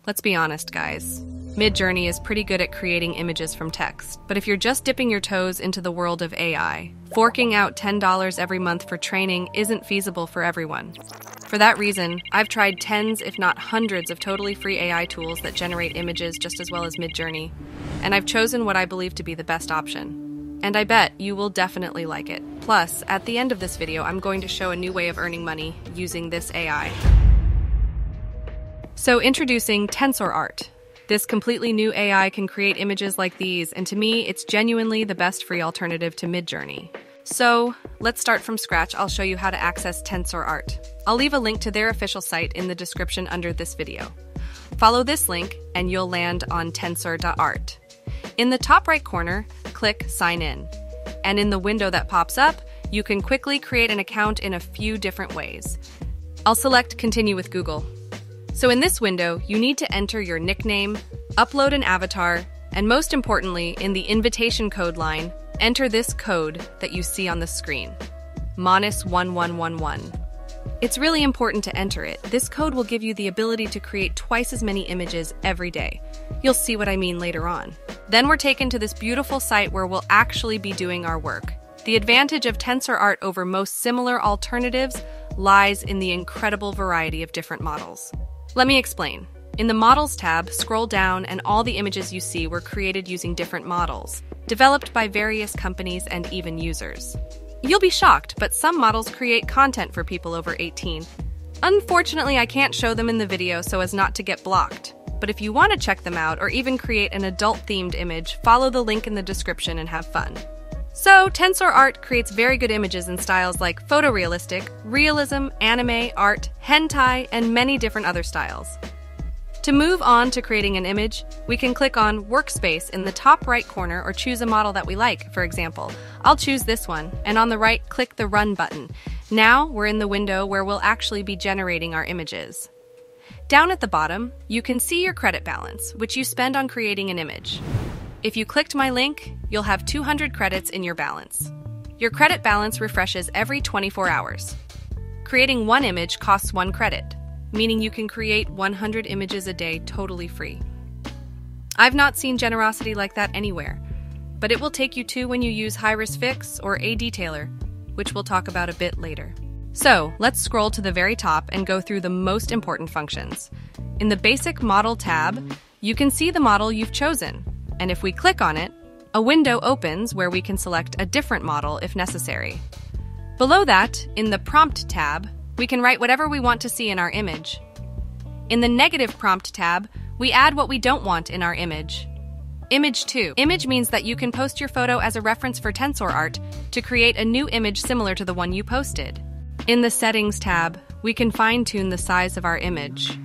Let's be honest, guys. Midjourney is pretty good at creating images from text, but if you're just dipping your toes into the world of AI, forking out $10 every month for training isn't feasible for everyone. For that reason, I've tried tens, if not hundreds, of totally free AI tools that generate images just as well as Midjourney, and I've chosen what I believe to be the best option. And I bet you will definitely like it. Plus, at the end of this video, I'm going to show a new way of earning money using this AI. So introducing TensorArt. This completely new AI can create images like these, and to me, it's genuinely the best free alternative to Midjourney. So, let's start from scratch. I'll show you how to access TensorArt. I'll leave a link to their official site in the description under this video. Follow this link, and you'll land on tensor.art. In the top right corner, click Sign In. And in the window that pops up, you can quickly create an account in a few different ways. I'll select Continue with Google. So in this window, you need to enter your nickname, upload an avatar, and most importantly, in the invitation code line, enter this code that you see on the screen, -1111. It's really important to enter it. This code will give you the ability to create twice as many images every day. You'll see what I mean later on. Then we're taken to this beautiful site where we'll actually be doing our work. The advantage of TensorArt over most similar alternatives lies in the incredible variety of different models. Let me explain. In the Models tab, scroll down and all the images you see were created using different models, developed by various companies and even users. You'll be shocked, but some models create content for people over 18. Unfortunately, I can't show them in the video so as not to get blocked. But if you want to check them out or even create an adult-themed image, follow the link in the description and have fun. So, TensorArt creates very good images in styles like photorealistic, realism, anime, art, hentai, and many different other styles. To move on to creating an image, we can click on Workspace in the top right corner or choose a model that we like. For example, I'll choose this one, and on the right, click the Run button. Now, we're in the window where we'll actually be generating our images. Down at the bottom, you can see your credit balance, which you spend on creating an image. If you clicked my link, you'll have 200 credits in your balance. Your credit balance refreshes every 24 hours. Creating one image costs 1 credit, meaning you can create 100 images a day totally free. I've not seen generosity like that anywhere, but it will take you to when you use High-Res Fix or a detailer, which we'll talk about a bit later. So, let's scroll to the very top and go through the most important functions. In the Basic Model tab, you can see the model you've chosen. And if we click on it, a window opens where we can select a different model if necessary. Below that, in the Prompt tab, we can write whatever we want to see in our image. In the Negative Prompt tab, we add what we don't want in our image. Image 2. Image means that you can post your photo as a reference for TensorArt to create a new image similar to the one you posted. In the Settings tab, we can fine-tune the size of our image.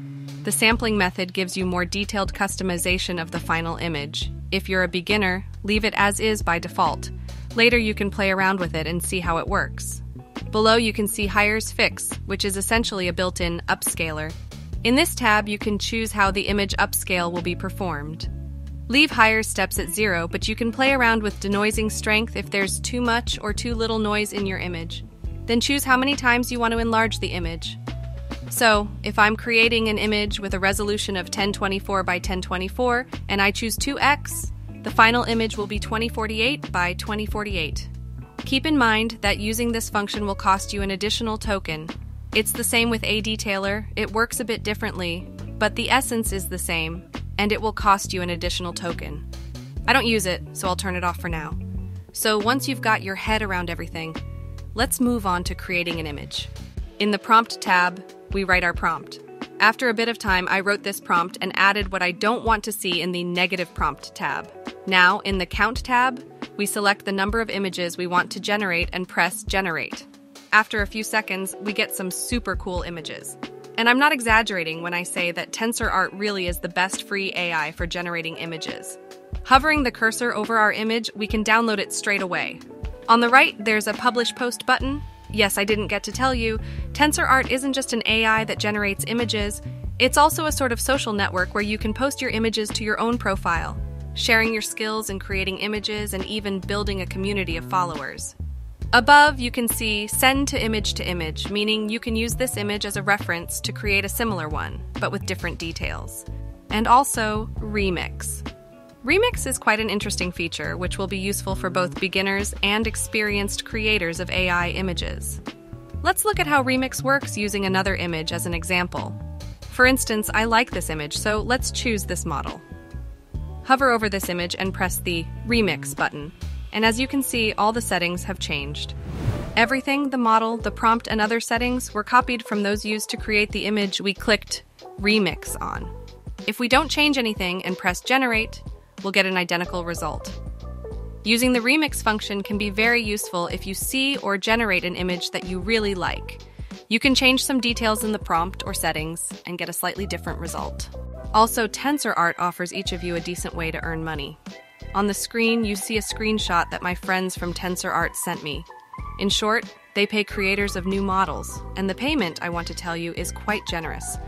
The sampling method gives you more detailed customization of the final image. If you're a beginner, leave it as is by default. Later you can play around with it and see how it works. Below you can see High-Res Fix, which is essentially a built-in upscaler. In this tab you can choose how the image upscale will be performed. Leave High-Res steps at 0, but you can play around with denoising strength if there's too much or too little noise in your image. Then choose how many times you want to enlarge the image. So, if I'm creating an image with a resolution of 1024 by 1024 and I choose 2x, the final image will be 2048 by 2048. Keep in mind that using this function will cost you an additional token. It's the same with a detailer, it works a bit differently, but the essence is the same, and it will cost you an additional token. I don't use it, so I'll turn it off for now. So once you've got your head around everything, let's move on to creating an image. In the Prompt tab, we write our prompt. After a bit of time, I wrote this prompt and added what I don't want to see in the Negative Prompt tab. Now, in the Count tab, we select the number of images we want to generate and press Generate. After a few seconds, we get some super cool images. And I'm not exaggerating when I say that TensorArt really is the best free AI for generating images. Hovering the cursor over our image, we can download it straight away. On the right, there's a Publish Post button. Yes, I didn't get to tell you, TensorArt isn't just an AI that generates images, it's also a sort of social network where you can post your images to your own profile, sharing your skills in creating images and even building a community of followers. Above, you can see Send to Image, meaning you can use this image as a reference to create a similar one, but with different details. and also Remix. Remix is quite an interesting feature, which will be useful for both beginners and experienced creators of AI images. Let's look at how Remix works using another image as an example. For instance, I like this image, so let's choose this model. Hover over this image and press the Remix button, and as you can see, all the settings have changed. Everything, the model, the prompt, and other settings were copied from those used to create the image we clicked Remix on. If we don't change anything and press Generate, we'll get an identical result. Using the Remix function can be very useful if you see or generate an image that you really like. You can change some details in the prompt or settings and get a slightly different result. Also, TensorArt offers each of you a decent way to earn money. On the screen, you see a screenshot that my friends from TensorArt sent me. In short, they pay creators of new models, and the payment, I want to tell you, is quite generous.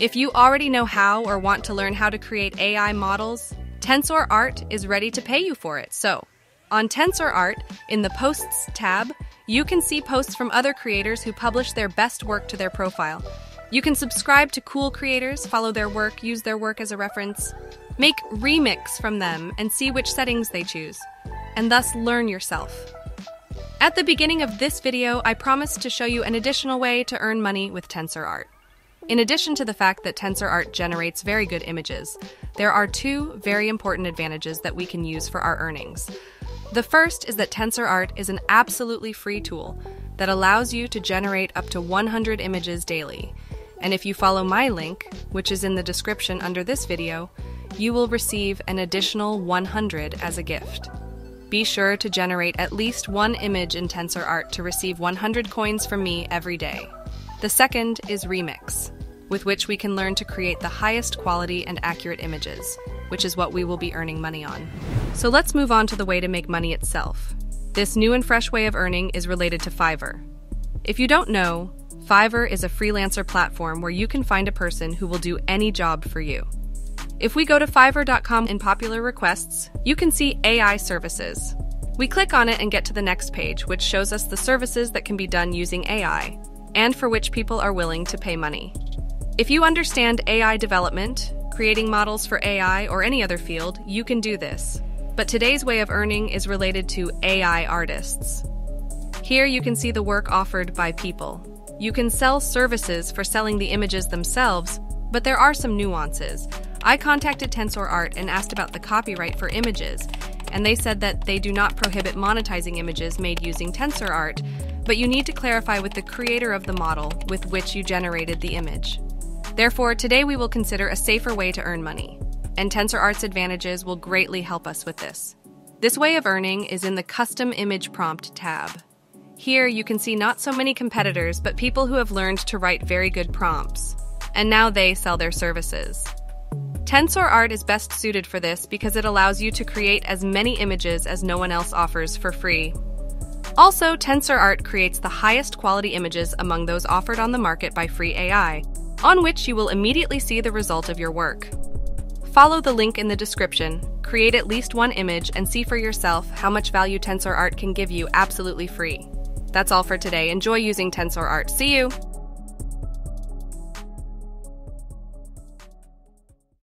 If you already know how or want to learn how to create AI models, TensorArt is ready to pay you for it. So, on TensorArt, in the Posts tab, you can see posts from other creators who publish their best work to their profile. You can subscribe to cool creators, follow their work, use their work as a reference, make remix from them, and see which settings they choose, and thus learn yourself. At the beginning of this video, I promised to show you an additional way to earn money with TensorArt. In addition to the fact that TensorArt generates very good images, there are two very important advantages that we can use for our earnings. The first is that TensorArt is an absolutely free tool that allows you to generate up to 100 images daily. And if you follow my link, which is in the description under this video, you will receive an additional 100 as a gift. Be sure to generate at least one image in TensorArt to receive 100 coins from me every day. The second is Remix, with which we can learn to create the highest quality and accurate images, which is what we will be earning money on. So let's move on to the way to make money itself. This new and fresh way of earning is related to Fiverr. If you don't know, Fiverr is a freelancer platform where you can find a person who will do any job for you. If we go to fiverr.com in popular requests, you can see AI services. We click on it and get to the next page, which shows us the services that can be done using AI, and for which people are willing to pay money. If you understand AI development, creating models for AI, or any other field, you can do this. But today's way of earning is related to AI artists. Here you can see the work offered by people. You can sell services for selling the images themselves, but there are some nuances. I contacted TensorArt and asked about the copyright for images, and they said that they do not prohibit monetizing images made using TensorArt, but you need to clarify with the creator of the model with which you generated the image. Therefore, today we will consider a safer way to earn money, and TensorArt's advantages will greatly help us with this. This way of earning is in the Custom Image Prompt tab. Here you can see not so many competitors, but people who have learned to write very good prompts, and now they sell their services. TensorArt is best suited for this because it allows you to create as many images as no one else offers for free. Also, TensorArt creates the highest quality images among those offered on the market by free AI, on which you will immediately see the result of your work. Follow the link in the description, create at least one image, and see for yourself how much value TensorArt can give you absolutely free. That's all for today. Enjoy using TensorArt. See you!